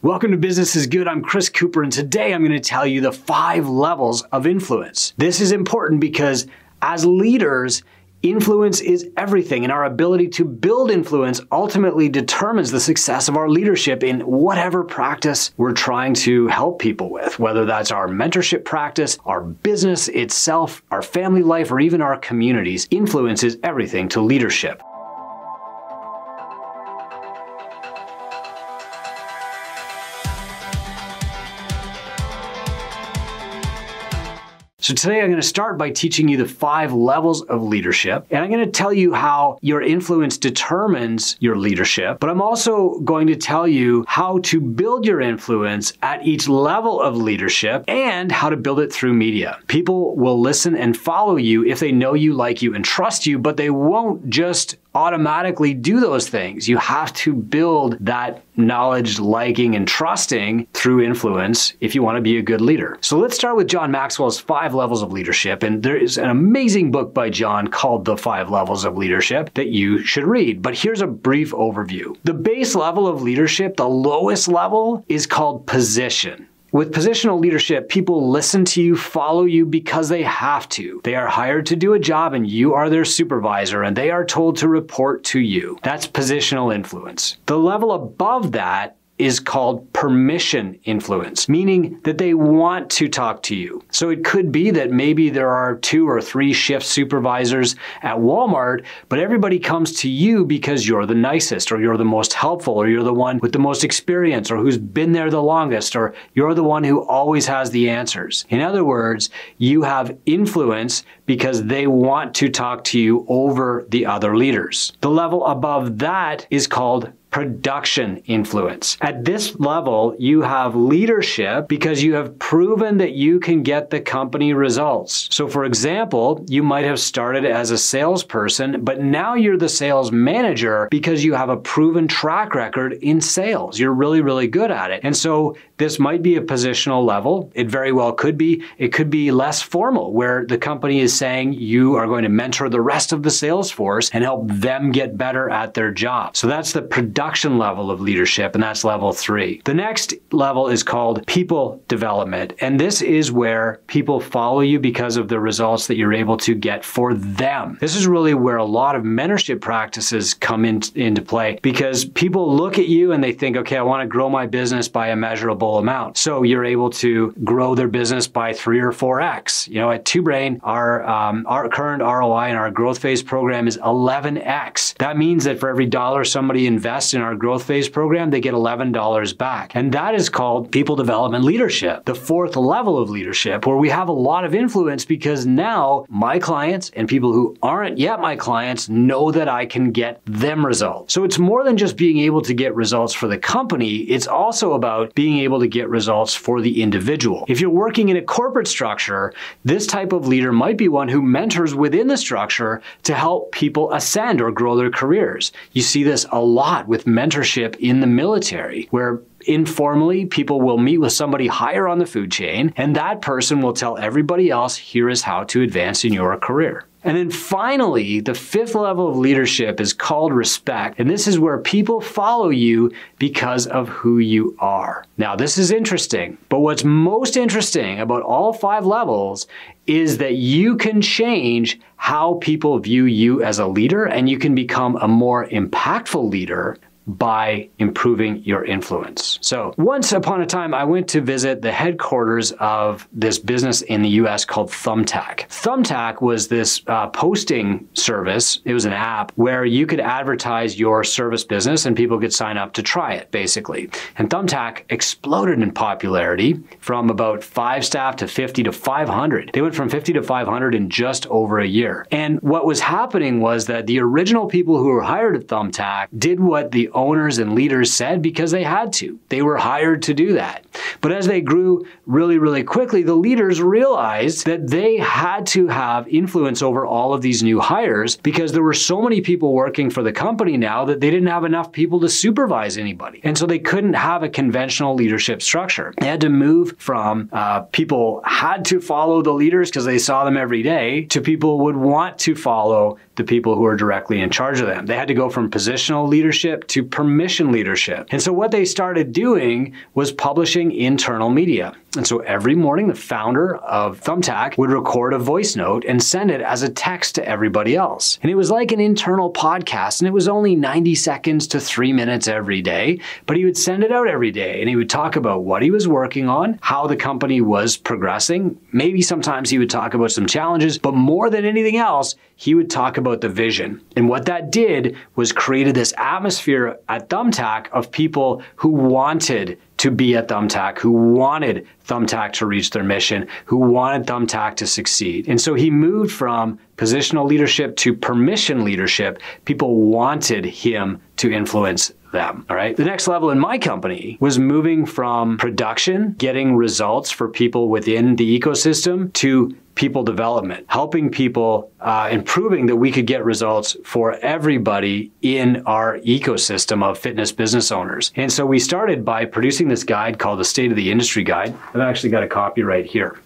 Welcome to Business is Good. I'm Chris Cooper, and today I'm going to tell you the 5 levels of influence. This is important because as leaders, influence is everything, and our ability to build influence ultimately determines the success of our leadership in whatever practice we're trying to help people with, whether that's our mentorship practice, our business itself, our family life, or even our communities. Influence is everything to leadership. So today I'm going to start by teaching you the 5 levels of leadership, and I'm going to tell you how your influence determines your leadership, but I'm also going to tell you how to build your influence at each level of leadership and how to build it through media. People will listen and follow you if they know you, like you, and trust you, but they won't just automatically do those things. You have to build that knowledge, liking, and trusting through influence if you want to be a good leader. So let's start with John Maxwell's 5 levels of leadership. And there is an amazing book by John called The 5 Levels of Leadership that you should read. But here's a brief overview. The base level of leadership, the lowest level, is called position. With positional leadership, people listen to you, follow you because they have to. They are hired to do a job and you are their supervisor and they are told to report to you. That's positional influence. The level above that is called permission influence, meaning that they want to talk to you. So it could be that maybe there are 2 or 3 shift supervisors at Walmart, but everybody comes to you because you're the nicest, or you're the most helpful, or you're the one with the most experience, or who's been there the longest, or you're the one who always has the answers. In other words, you have influence because they want to talk to you over the other leaders. The level above that is called production influence. At this level, you have leadership because you have proven that you can get the company results. So for example, you might have started as a salesperson, but now you're the sales manager because you have a proven track record in sales. You're really, really good at it. And so this might be a positional level. It very well could be. It could be less formal, where the company is saying you are going to mentor the rest of the sales force and help them get better at their job. So that's the production level of leadership, and that's level 3. The next level is called people development, and this is where people follow you because of the results that you're able to get for them. This is really where a lot of mentorship practices come into play, because people look at you and they think, okay, I want to grow my business by a measurable amount. So you're able to grow their business by 3 or 4x. You know, at Two Brain, our current ROI in our growth phase program is 11x. That means that for every dollar somebody invests in our growth phase program, they get $11 back. And that is called people development leadership. The 4th level of leadership, where we have a lot of influence because now my clients and people who aren't yet my clients know that I can get them results. So it's more than just being able to get results for the company. It's also about being able to get results for the individual. If you're working in a corporate structure, this type of leader might be one who mentors within the structure to help people ascend or grow their careers. You see this a lot with mentorship in the military, where informally people will meet with somebody higher on the food chain, and that person will tell everybody else, here is how to advance in your career. And then finally, the 5th level of leadership is called respect. And this is where people follow you because of who you are. Now, this is interesting, but what's most interesting about all 5 levels is that you can change how people view you as a leader, and you can become a more impactful leader by improving your influence. So once upon a time, I went to visit the headquarters of this business in the US called Thumbtack. Thumbtack was this posting service. It was an app where you could advertise your service business and people could sign up to try it, basically. And Thumbtack exploded in popularity from about 5 staff to 50 to 500. They went from 50 to 500 in just over a year. And what was happening was that the original people who were hired at Thumbtack did what the owners and leaders said because they had to. They were hired to do that. But as they grew really, really quickly, the leaders realized that they had to have influence over all of these new hires because there were so many people working for the company now that they didn't have enough people to supervise anybody. And so they couldn't have a conventional leadership structure. They had to move from people had to follow the leaders because they saw them every day to people would want to follow the people who are directly in charge of them. They had to go from positional leadership to to permission leadership. And so what they started doing was publishing internal media. And so every morning, the founder of Thumbtack would record a voice note and send it as a text to everybody else. And it was like an internal podcast, and it was only 90 seconds to 3 minutes every day, but he would send it out every day, and he would talk about what he was working on, how the company was progressing. Maybe sometimes he would talk about some challenges, but more than anything else, he would talk about the vision. And what that did was created this atmosphere at Thumbtack of people who wanted to be at Thumbtack, who wanted Thumbtack to reach their mission, who wanted Thumbtack to succeed. And so he moved from positional leadership to permission leadership. People wanted him to influence them, all right? The next level in my company was moving from production, getting results for people within the ecosystem, to people development, helping people, improving that we could get results for everybody in our ecosystem of fitness business owners. And so we started by producing this guide called the State of the Industry Guide. I've actually got a copy right here.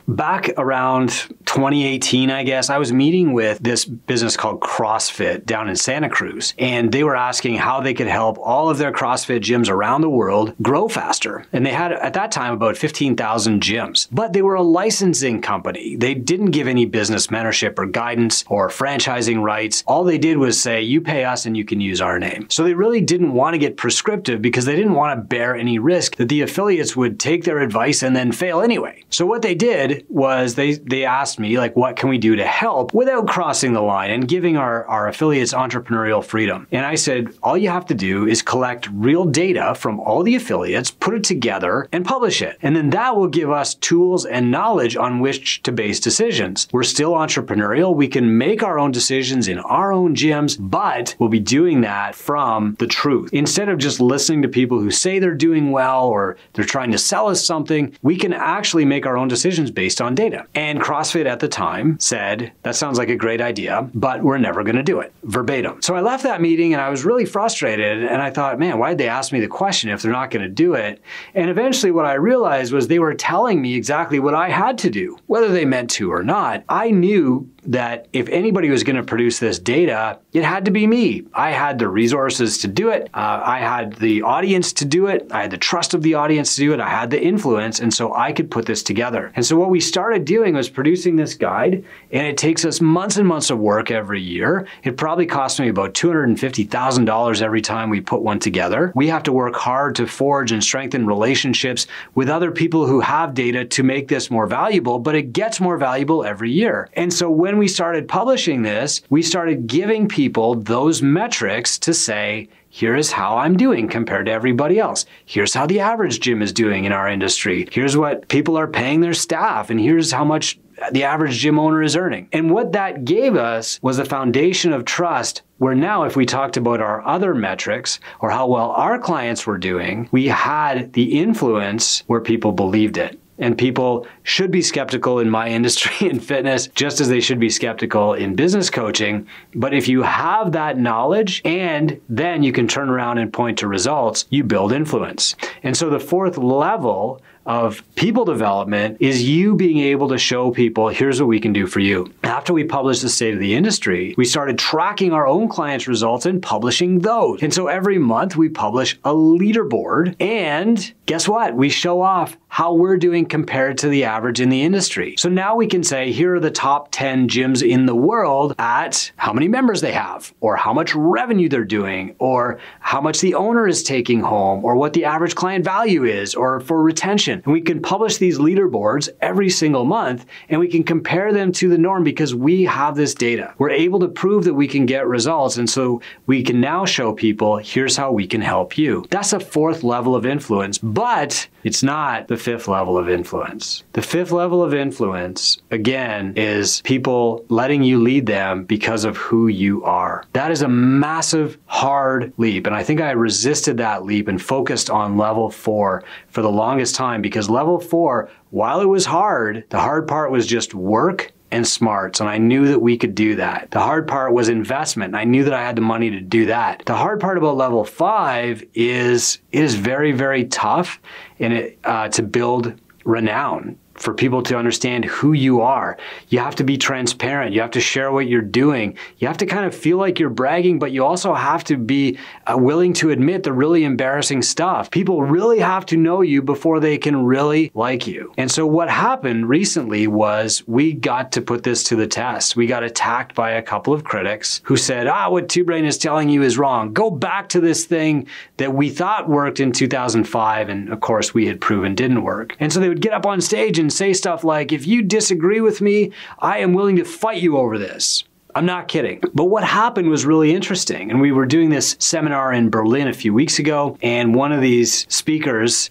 Back around 2018, I guess, I was meeting with this business called CrossFit down in Santa Cruz, and they were asking how they could help all of their CrossFit gyms around the world grow faster. And they had, at that time, about 15,000 gyms. But they were a licensing company. They didn't give any business mentorship or guidance or franchising rights. All they did was say, you pay us and you can use our name. So they really didn't want to get prescriptive because they didn't want to bear any risk that the affiliates would take their advice and then fail anyway. So what they did was they asked me, like, what can we do to help without crossing the line and giving our affiliates entrepreneurial freedom? And I said, all you have to do is collect real data from all the affiliates, put it together, and publish it. And then that will give us tools and knowledge on which to base decisions. We're still entrepreneurial. We can make our own decisions in our own gyms, but we'll be doing that from the truth. Instead of just listening to people who say they're doing well or they're trying to sell us something, we can actually make our own decisions based on data. And CrossFit at the time said, that sounds like a great idea, but we're never going to do it, verbatim. So I left that meeting and I was really frustrated, and I thought, man, why'd they ask me the question if they're not going to do it? And eventually what I realized was they were telling me exactly what I had to do, whether they meant to or not. I knew that if anybody was going to produce this data, it had to be me. I had the resources to do it. I had the audience to do it. I had the trust of the audience to do it. I had the influence, and so I could put this together. And so what we started doing was producing this guide, and it takes us months and months of work every year. It probably costs me about $250,000 every time we put one together. We have to work hard to forge and strengthen relationships with other people who have data to make this more valuable, but it gets more valuable every year. And so when we started publishing this, we started giving people those metrics to say, here is how I'm doing compared to everybody else. Here's how the average gym is doing in our industry. Here's what people are paying their staff, and here's how much the average gym owner is earning. And what that gave us was a foundation of trust where now if we talked about our other metrics or how well our clients were doing, we had the influence where people believed it. And people should be skeptical in my industry in fitness, just as they should be skeptical in business coaching. But if you have that knowledge and then you can turn around and point to results, you build influence. And so the fourth level of people development is you being able to show people, here's what we can do for you. After we published the State of the Industry, we started tracking our own clients' results and publishing those. And so every month we publish a leaderboard, and guess what? We show off how we're doing compared to the average in the industry. So now we can say, here are the top 10 gyms in the world at how many members they have, or how much revenue they're doing, or how much the owner is taking home, or what the average client value is, or for retention. And we can publish these leaderboards every single month, and we can compare them to the norm because we have this data. We're able to prove that we can get results, and so we can now show people, here's how we can help you. That's a fourth level of influence, but it's not the fifth level of influence. The fifth level of influence, again, is people letting you lead them because of who you are. That is a massive, hard leap, and I think I resisted that leap and focused on level 4 for the longest time, because level 4, while it was hard, the hard part was just work and smarts, and I knew that we could do that. The hard part was investment, and I knew that I had the money to do that. The hard part about level 5 is it is very, very tough and to build renown. for people to understand who you are. You have to be transparent. You have to share what you're doing. You have to kind of feel like you're bragging, but you also have to be willing to admit the really embarrassing stuff. People really have to know you before they can really like you. And so what happened recently was we got to put this to the test. We got attacked by a couple of critics who said, what Two Brain is telling you is wrong. Go back to this thing that we thought worked in 2005. And of course we had proven didn't work. And so they would get up on stage and say stuff like, if you disagree with me, I am willing to fight you over this. I'm not kidding. But what happened was really interesting. And we were doing this seminar in Berlin a few weeks ago, and one of these speakers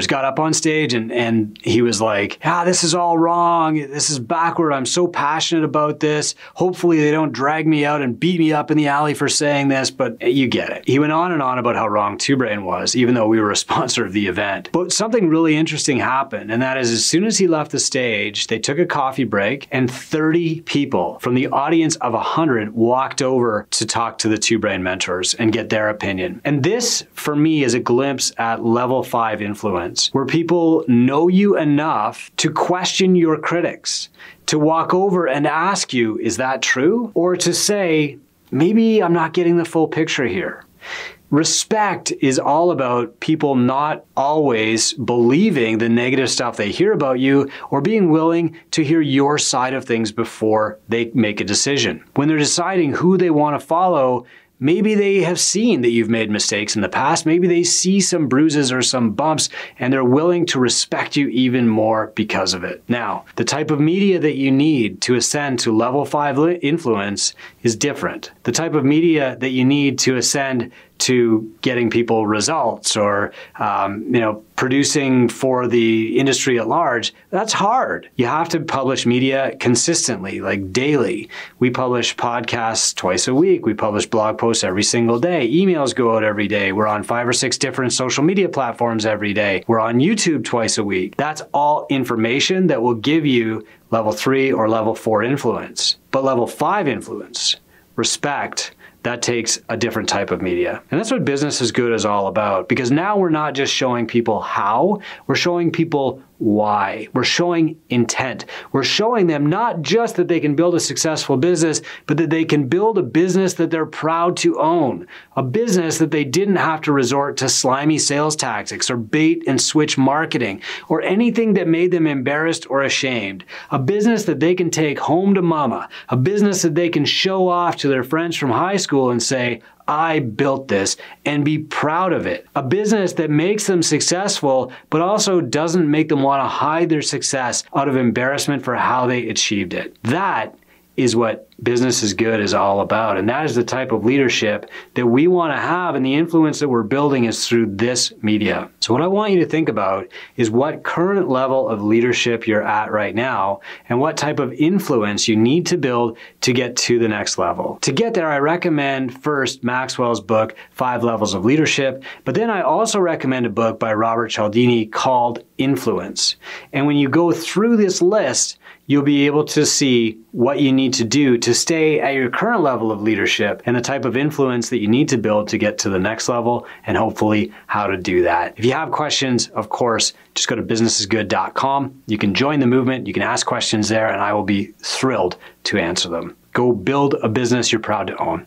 got up on stage and he was like, this is all wrong. This is backward. I'm so passionate about this. Hopefully they don't drag me out and beat me up in the alley for saying this, but you get it. He went on and on about how wrong Two Brain was, even though we were a sponsor of the event. But something really interesting happened, and that is as soon as he left the stage, they took a coffee break and 30 people from the audience of 100 walked over to talk to the Two Brain mentors and get their opinion. And this, for me, is a glimpse at level 5 influence, where people know you enough to question your critics, to walk over and ask you, is that true? Or to say, maybe I'm not getting the full picture here. Respect is all about people not always believing the negative stuff they hear about you, or being willing to hear your side of things before they make a decision. When they're deciding who they want to follow, maybe they have seen that you've made mistakes in the past. Maybe they see some bruises or some bumps, and they're willing to respect you even more because of it. Now, the type of media that you need to ascend to level 5 influence is different. The type of media that you need to ascend to getting people results or producing for the industry at large, that's hard. You have to publish media consistently, like daily. We publish podcasts twice a week. We publish blog posts every single day. Emails go out every day. We're on 5 or 6 different social media platforms every day. We're on YouTube twice a week. That's all information that will give you level 3 or level 4 influence. But level 5 influence, respect, that takes a different type of media. And that's what Business is Good is all about, because now we're not just showing people how, we're showing people why. We're showing intent. We're showing them not just that they can build a successful business, but that they can build a business that they're proud to own. A business that they didn't have to resort to slimy sales tactics or bait and switch marketing or anything that made them embarrassed or ashamed. A business that they can take home to mama. A business that they can show off to their friends from high school and say, I built this, and be proud of it. A business that makes them successful, but also doesn't make them want to hide their success out of embarrassment for how they achieved it. That is what Business is Good is all about. And that is the type of leadership that we want to have, and the influence that we're building is through this media. So what I want you to think about is what current level of leadership you're at right now, and what type of influence you need to build to get to the next level. To get there, I recommend first Maxwell's book, 5 Levels of Leadership, but then I also recommend a book by Robert Cialdini called Influence. And when you go through this list, you'll be able to see what you need to do to stay at your current level of leadership and the type of influence that you need to build to get to the next level, and hopefully how to do that. If you have questions, of course, just go to businessisgood.com. You can join the movement, you can ask questions there, and I will be thrilled to answer them. Go build a business you're proud to own.